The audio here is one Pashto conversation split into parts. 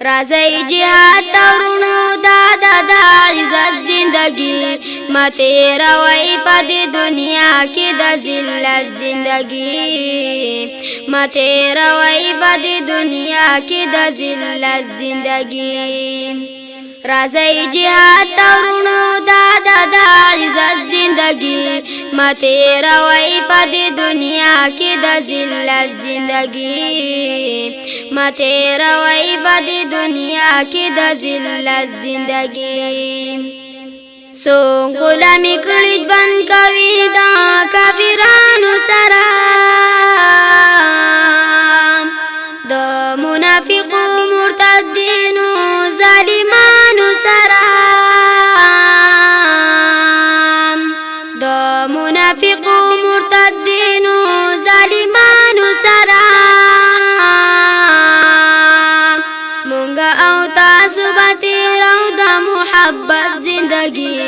راځي جهاد تورونو د عزت زندگی مته روي په دنیا کې د ذلت زندگی مته روي په دنیا کې د ذلت زندگی راځي جهاد تورونو د عزت زندگی مته روي په دنیا کې د ذلت زندگی مته روي په دنیا کې د ذلت زندگی سو غلامی کړي ژوند کوي دا کافرانو سره د منافقو مرتدینو ظالمانو سره د منافقو مرتدینو ظالمانو سره مونږه او تاسو به تیرو د محبت زندگی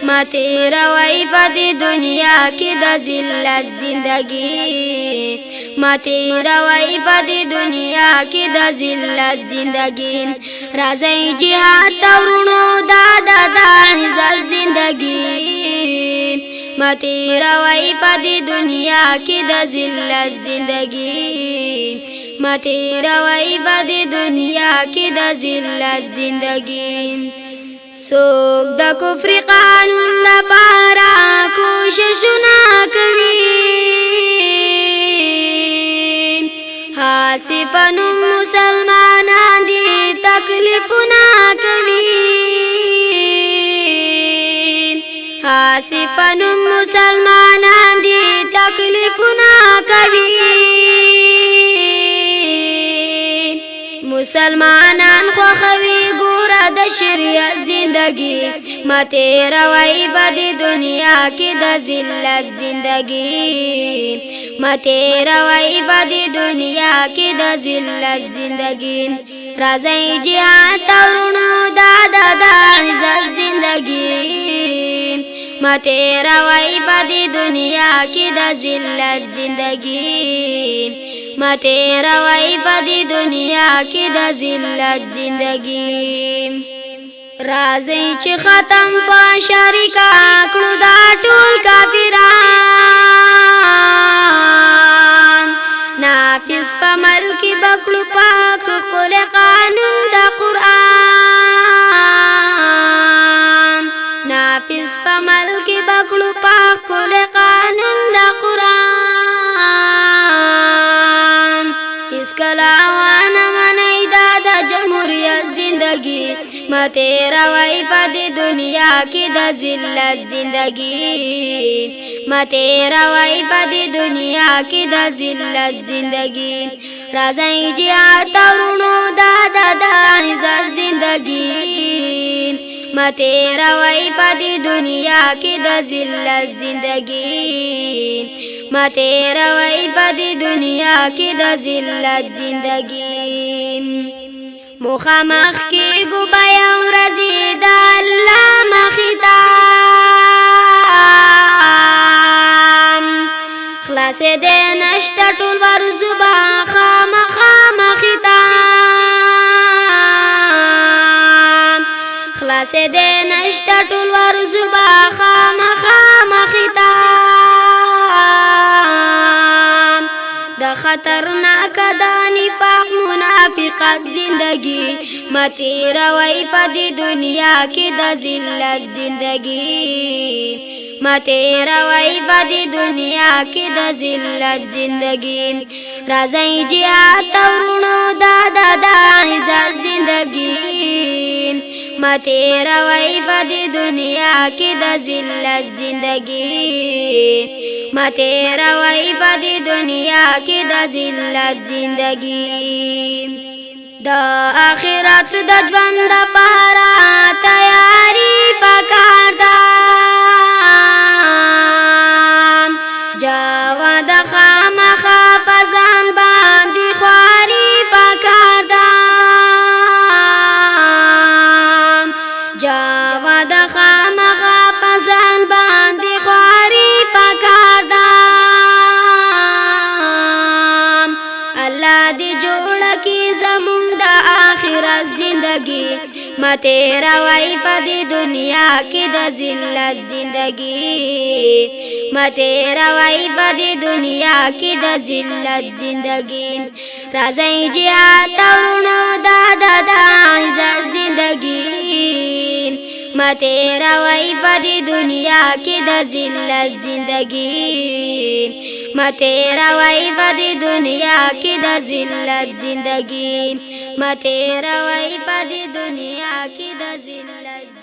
مته روي په دنیا کې د ذلت زندگی مته روي په دنیا کې د ذلت زندگی راځي جهاد تورونو د عزت زندگی مته روي په دنیا کې د ذلت زندگی مته روي په دنیا کې د ذلت زندگی سوک د کفر قانون لپاره کوششونه کوي حاسفانو مسلمانان دي تکلیفونه کوي حاسفانو مسلمانان دي تکلیفونه کوي مسلمانان خوخوي ګوره د شریعت زندگی مته روي په دنیا کې د ذلت زندگی مته روي په دنیا کې د ذلت زندگی راځي جهاد تورونو د عزت زندگی مته روي په دنیا کې د ذلت زندگی مته روي په دنیا کې د ذلت زندگی راځي چې ختم په شریکا کړو دا ټول کافران نافذ په ملک بکړو پاک کول قانون د قران نافذ په ملک بکړو پاک کول قانون د قران اس کلاوانه منای دا د جمهوریت زندگی مته روي په دنیا کې د ذلت زندگی مته روي په دنیا کې د ذلت زندگی راځي جهاد تورونو د عزت زندگی مته روي په دنیا کې د ذلت زندگی مته روي په دنیا کې د ذلت زندگی مخامخ کې ګوبایا ورځي د الله مخیتام خلاص دې نشته ټول ورزبا خامخا مخیتام خلاص دې نشته ټول ورزبا خامخا مخیتام د خطرناک د نفاق منافقت زندگی مته روي په دنیا کې د ذلت زندگی مته روي په دنیا کې د ذلت زندگی راځي جهاد تورونو د عزت زندگی مته روي په دنیا کې د ذلت زندگی مته روي په دنیا کې د ذلت زندگی د آخرت د ژوند لپاره تیاری پکار ده جواد خامخا فزان باندې خواري پکار ده جواد خامخا فزان باندې خواري پکار ده الله دې جوړ کی زمون د آخرت بس زندگی مته روي په دنیا کې د ذلت زندگی مته روي په دنیا کې د ذلت زندگی راځي جهاد تورونو د عزت زندگی مته روي په دنیا کې د ذلت زندگی مته روي په دنیا کې د ذلت زندگی مته روي په دنیا کې د ذلت